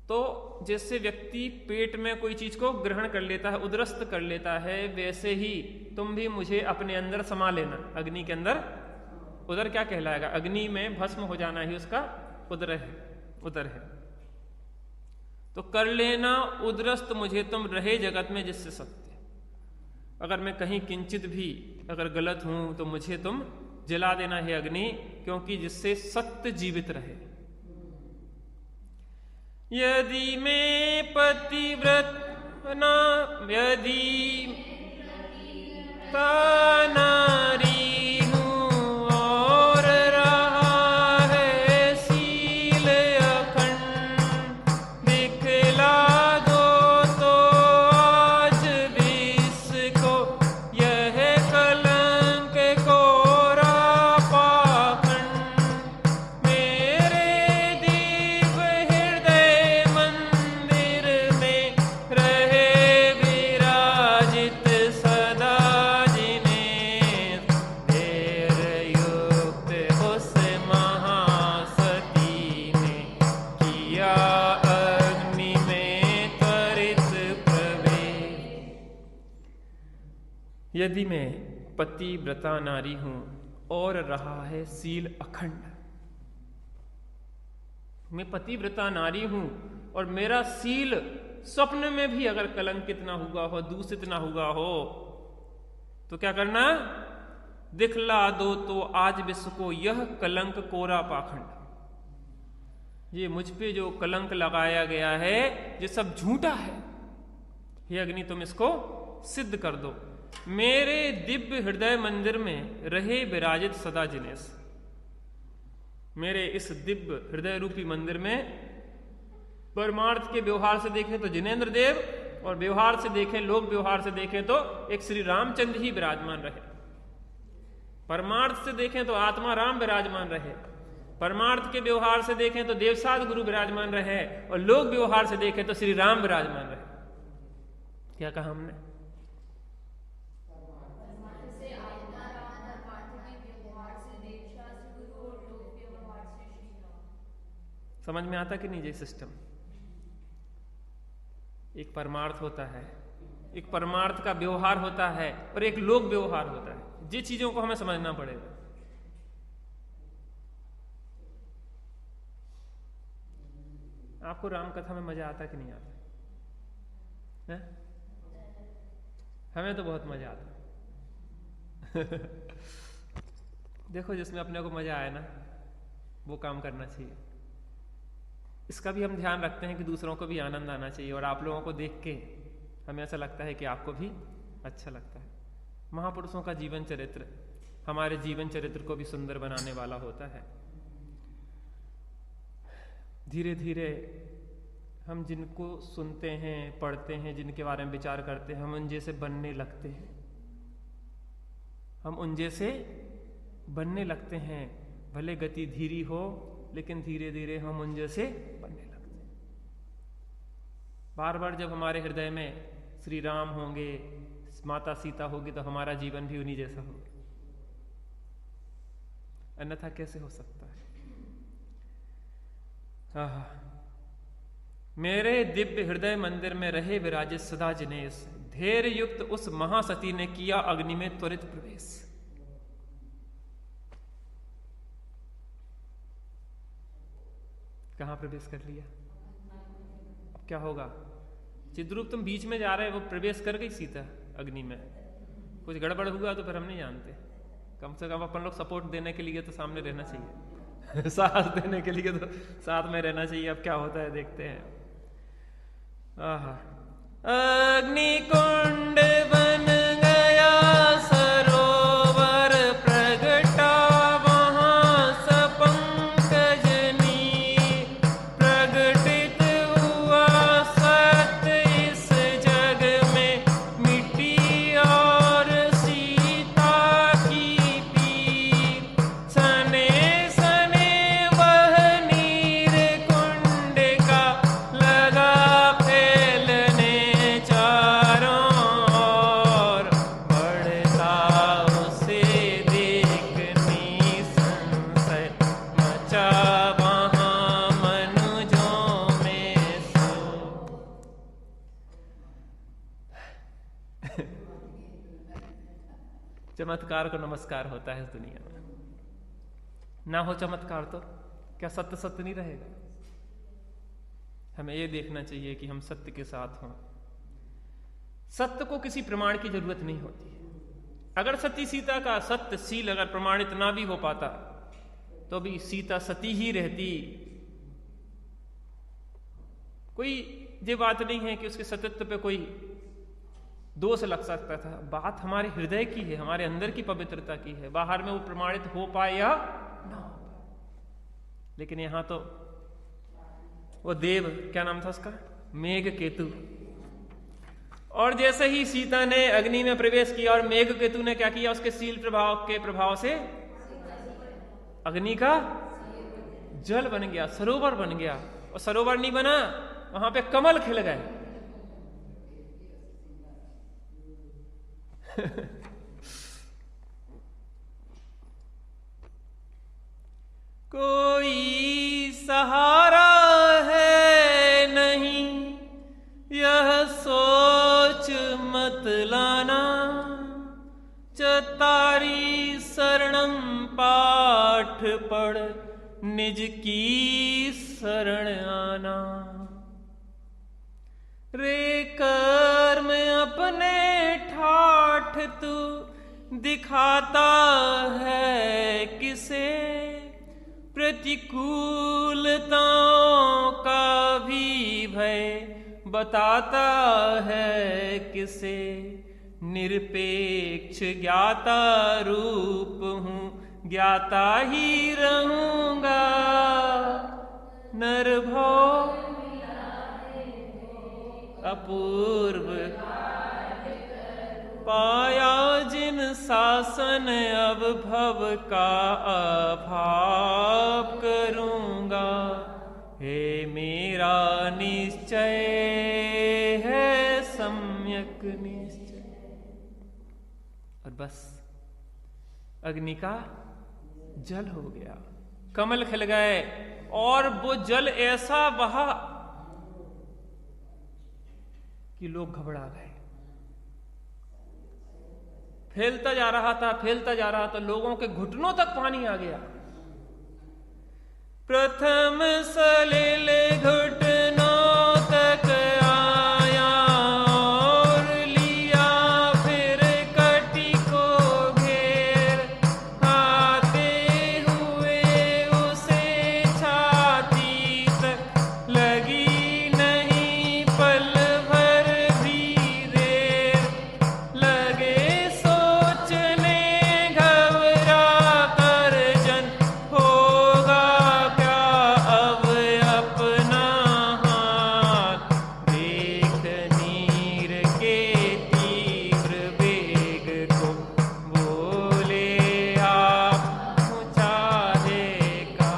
तो जैसे व्यक्ति पेट में कोई चीज को ग्रहण कर लेता है, उदरस्त कर लेता है, वैसे ही तुम भी मुझे अपने अंदर समा लेना। अग्नि के अंदर उदर क्या कहलाएगा? अग्नि में भस्म हो जाना ही उसका उदर है। तो कर लेना उदरस्त मुझे तुम, रहे जगत में जिससे सत्य। अगर मैं कहीं किंचित भी अगर गलत हूं तो मुझे तुम जला देना है अग्नि, क्योंकि जिससे सत्य जीवित रहे। यदि मैं पतिव्रत न यदि नारी हूँ और रहा है सील अखंड, दिखला दो तो आज भी इसको यह कलंक कोरा पाखंड। मेरे दिव्य हृदय मंदिर में रहे विराजित सदा यदि मैं पतिव्रता नारी हूं और रहा है सील अखंड। मैं पतिव्रता नारी हूं और मेरा सील स्वप्न में भी अगर कलंकित ना हुआ हो, दूषित ना हुआ हो, तो क्या करना? दिखला दो तो आज विश्व को यह कलंक कोरा पाखंड। ये मुझ पे जो कलंक लगाया गया है ये सब झूठा है। हे अग्नि तुम इसको सिद्ध कर दो। मेरे दिव्य हृदय मंदिर में रहे विराजित सदा जिनेश। मेरे इस दिव्य हृदय रूपी मंदिर में परमार्थ के व्यवहार से देखें तो जिनेंद्र देव, और व्यवहार से देखें, लोक व्यवहार से देखें तो एक श्री रामचंद्र ही विराजमान रहे। परमार्थ से देखें तो आत्मा राम विराजमान रहे, परमार्थ के व्यवहार से देखें तो देवसाद गुरु विराजमान रहे, और लोक व्यवहार से देखें तो श्री राम विराजमान रहे। क्या कहा हमने? समझ में आता कि नहीं? ये सिस्टम एक परमार्थ होता है, एक परमार्थ का व्यवहार होता है, और एक लोक व्यवहार होता है। ये चीजों को हमें समझना पड़ेगा। आपको राम कथा में मजा आता कि नहीं आता है? हमें तो बहुत मजा आता। देखो, जिसमें अपने को मजा आए ना वो काम करना चाहिए। इसका भी हम ध्यान रखते हैं कि दूसरों को भी आनंद आना चाहिए, और आप लोगों को देख के हमें ऐसा लगता है कि आपको भी अच्छा लगता है। महापुरुषों का जीवन चरित्र हमारे जीवन चरित्र को भी सुंदर बनाने वाला होता है। धीरे धीरे हम जिनको सुनते हैं, पढ़ते हैं, जिनके बारे में विचार करते हैं, हम उन जैसे बनने लगते हैं। हम उन जैसे बनने लगते हैं। भले गति धीरी हो, लेकिन धीरे धीरे हम उन जैसे बनने लगते हैं। बार बार जब हमारे हृदय में श्री राम होंगे, माता सीता होगी, तो हमारा जीवन भी उन्हीं जैसा होगा। अन्यथा कैसे हो सकता है? मेरे दिव्य हृदय मंदिर में रहे विराजित सदा जिनेश, धैर्य युक्त उस महासती ने किया अग्नि में त्वरित प्रवेश। कहां प्रवेश कर लिया? अब क्या होगा? चिद्रूप तुम बीच में जा रहे हो, वो प्रवेश कर गई सीता अग्नि में। कुछ गड़बड़ हुआ तो फिर हम नहीं जानते। कम से कम अपन लोग सपोर्ट देने के लिए तो सामने रहना चाहिए। साथ देने के लिए तो साथ में रहना चाहिए। अब क्या होता है देखते हैं। अग्नि कुंड बन गया सरोवर, प्रगटा वहां सपंकजनी, प्रगटित हुआ सत्य इस जग में, मिट्टी और सीता की पीर, सने सने वह नीर कुंड का लगा फैलने चारों ओर, बढ़ता उसे देखनी संशय, मचा वहां मनुजों में शोक। चमत्कार को नमस्कार होता है इस दुनिया में। ना हो चमत्कार तो क्या सत्य सत्य नहीं रहेगा? हमें यह देखना चाहिए कि हम सत्य के साथ हों। सत्य को किसी प्रमाण की जरूरत नहीं होती है। अगर सती सीता का सत्यशील अगर प्रमाणित ना भी हो पाता तो भी सीता सती ही रहती। कोई ये बात नहीं है कि उसके सतीत्व पे कोई दोष लग सकता था। बात हमारे हृदय की है, हमारे अंदर की पवित्रता की है, बाहर में वो प्रमाणित हो पाए या ना हो पाए। लेकिन यहां तो वो देव, क्या नाम था उसका, मेघकेतु, और जैसे ही सीता ने अग्नि में प्रवेश किया और मेघकेतु ने क्या किया, उसके शील प्रभाव के प्रभाव से अग्नि का जल बन गया, सरोवर बन गया। और सरोवर नहीं बना, वहां पे कमल खिल गए। कोई सहारा है नहीं, यह सोच मत लाना, चतारी शरणम पाठ पढ़ निज की शरण आना। रे कर्म अपने ठाठ तू दिखाता है किसे, प्रतिकूलताओं का भी भय बताता है किसे। निरपेक्ष ज्ञाता रूप हूं, ज्ञाता ही रहूंगा। नरभव अपूर्व पाया जिन शासन, अब भव का अभाव करूंगा। हे मेरा निश्चय है सम्यक निश्चय। और बस अग्नि का जल हो गया, कमल खिल गए, और वो जल ऐसा बहा कि लोग घबरा गए। फैलता जा रहा था, फैलता जा रहा था, लोगों के घुटनों तक पानी आ गया। प्रथम सलिल घुटनों तक आया, और लिया फिर कटी को घेर, आते हुए उसे छाती तक लगी नहीं पल भर भी देर। लगे सोचने घबरा कर जन, होगा क्या अब अपना हाथ। देख नीर के तीव्र वेग को, बोले आप चाहेगा।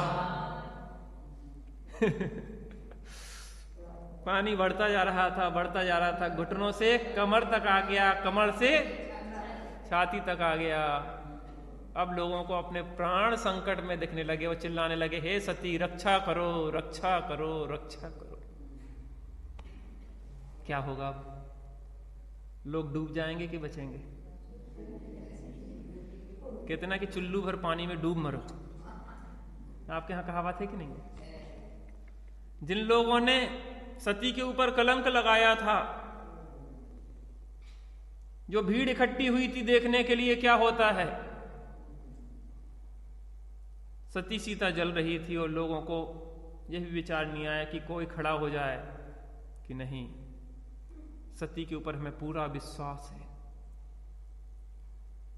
पानी बढ़ता जा रहा था, बढ़ता जा रहा था, घुटनों से कमर तक आ गया, कमर से छाती तक आ गया। अब लोगों को अपने प्राण संकट में दिखने लगे, वो चिल्लाने लगे, हे सती रक्षा करो, रक्षा करो, रक्षा करो। क्या होगा अब? लोग डूब जाएंगे कि बचेंगे? कहते ना कि चुल्लू भर पानी में डूब मरो। आपके यहां कहावत है कि नहीं? जिन लोगों ने सती के ऊपर कलंक लगाया था, जो भीड़ इकट्ठी हुई थी देखने के लिए क्या होता है, सती सीता जल रही थी, और लोगों को यह भी विचार नहीं आया कि कोई खड़ा हो जाए कि नहीं, सती के ऊपर हमें पूरा विश्वास है।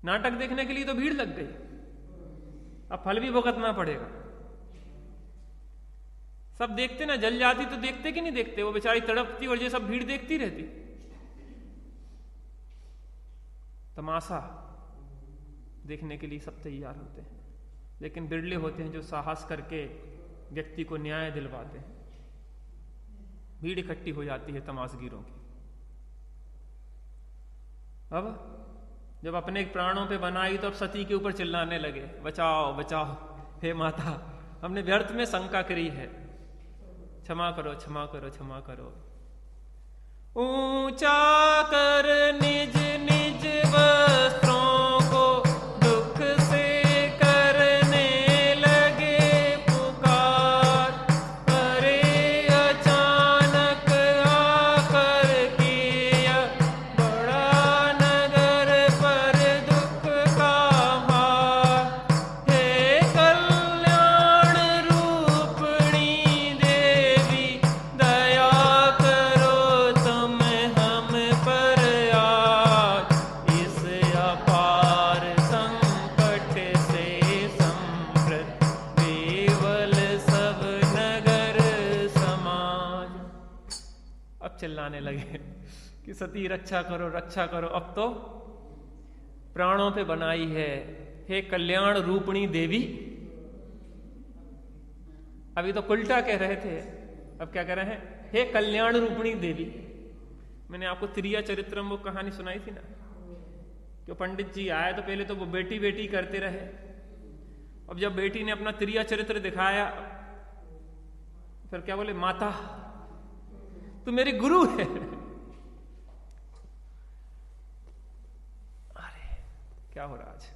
नाटक देखने के लिए तो भीड़ लग गई, अब फल भी भुगतना पड़ेगा। सब देखते ना, जल जाती तो देखते कि नहीं देखते, वो बेचारी तड़पती और ये सब भीड़ देखती रहती। तमाशा देखने के लिए सब तैयार होते हैं, लेकिन बिरले होते हैं जो साहस करके व्यक्ति को न्याय दिलवाते हैं। भीड़ इकट्ठी हो जाती है तमाशगीरों की। अब जब अपने प्राणों पे बनाई तो अब सती के ऊपर चिल्लाने लगे, बचाओ बचाओ, हे माता, हमने व्यर्थ में शंका करी है, क्षमा करो, क्षमा करो, क्षमा करो। ऊंचा कर निज निज वस्त्रों को, दुख से करने लगे पुकार। अरे अचानक आकर किया बड़ा नगर पर दुख का भार। हे कल्याण रूपिणी देवी, दया कर चिल्लाने लगे कि सती रक्षा करो रक्षा करो, अब तो प्राणों पे बनाई है, हे कल्याण रूपणी देवी। अभी तो उल्टा कह रहे थे, अब क्या कह रहे हैं, हे कल्याण रूपणी देवी। मैंने आपको त्रिया चरित्रम वो कहानी सुनाई थी ना, कि पंडित जी आए तो पहले तो वो बेटी बेटी करते रहे, अब जब बेटी ने अपना त्रिया चरित्र दिखाया फिर क्या बोले, माता तू मेरी गुरु है। अरे क्या हो रहा आज।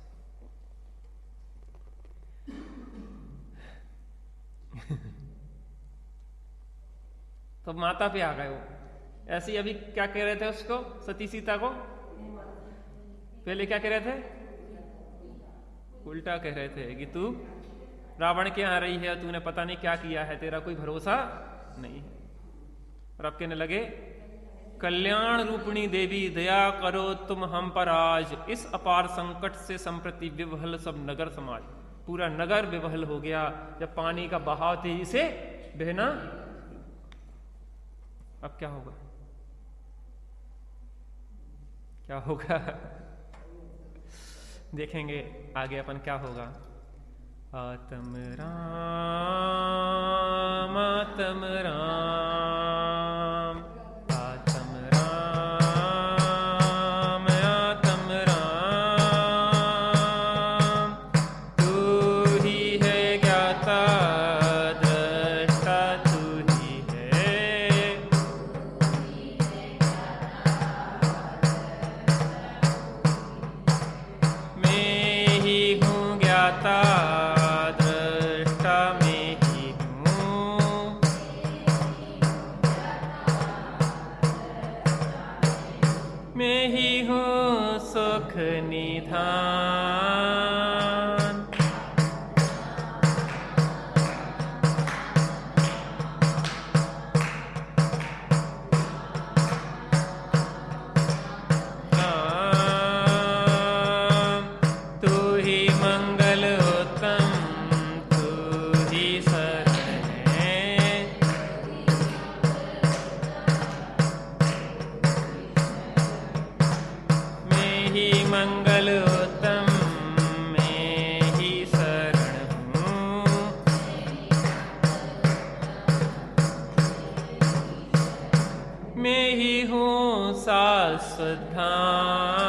तो माता पे आ गए वो। ऐसे ही अभी क्या कह रहे थे उसको, सती सीता को पहले क्या कह रहे थे, उल्टा कह रहे थे कि तू रावण के यहां रही है, तूने पता नहीं क्या किया है, तेरा कोई भरोसा नहीं है। और अब कहने लगे, कल्याण रूपिणी देवी दया करो तुम हम पर आज, इस अपार संकट से संप्रति विवहल सब नगर समाज। पूरा नगर विवहल हो गया जब पानी का बहाव तेजी से बहना। अब क्या होगा, क्या होगा देखेंगे आगे अपन क्या होगा। आत्म राम आत्म राम आत्म राम आत्म राम, तू ही है ज्ञाता दृष्टा, तू ही है मैं ही हूँ ज्ञाता मैं ही हूँ सुख निधान। तू ही मंगल उत्तम, तू ही शरण है, ही मंगल उत्तम, मैं ही शरण हूँ। मैं ही हूँ शाश्वत धाम।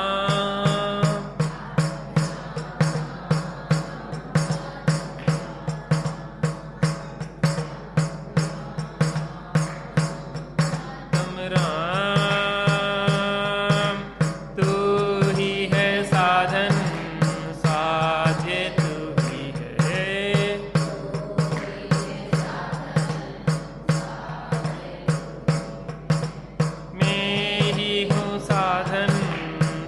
तुम राम तू ही है साधन, साध्य तू ही है, मैं ही हूँ साधन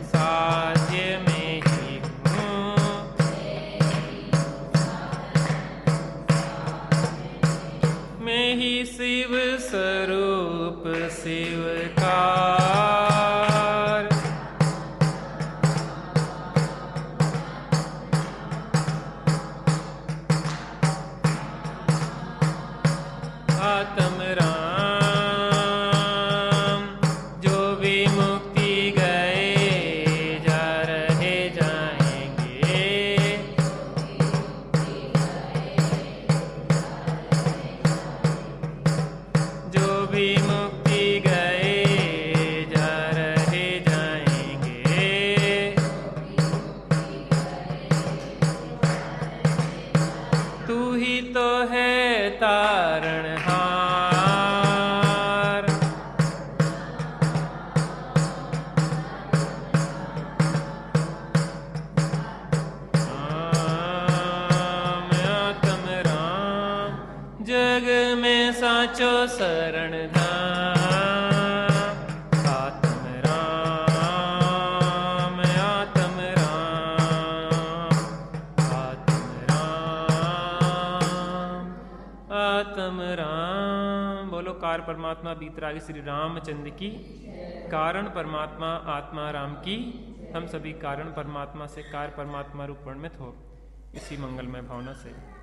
साध्य मैं ही हूँ। मैं ही शिव स्वरूप शिवकार, आत्म राम जो भी मुक्ति गए जा रहे जाएंगे, जो भी मुक्ति गए जा रहे जाएंगे, तू ही तो है तारणहार। राम आत्म राम जग में साचो शरण धाम। आत्म राम आत्म राम आत्म राम आत्म राम। बोलो कार परमात्मा बीतरागी श्री रामचंद्र की, कारण परमात्मा आत्मा राम की। हम सभी कारण परमात्मा से कार परमात्मा रूप में हो, इसी मंगलमय भावना से।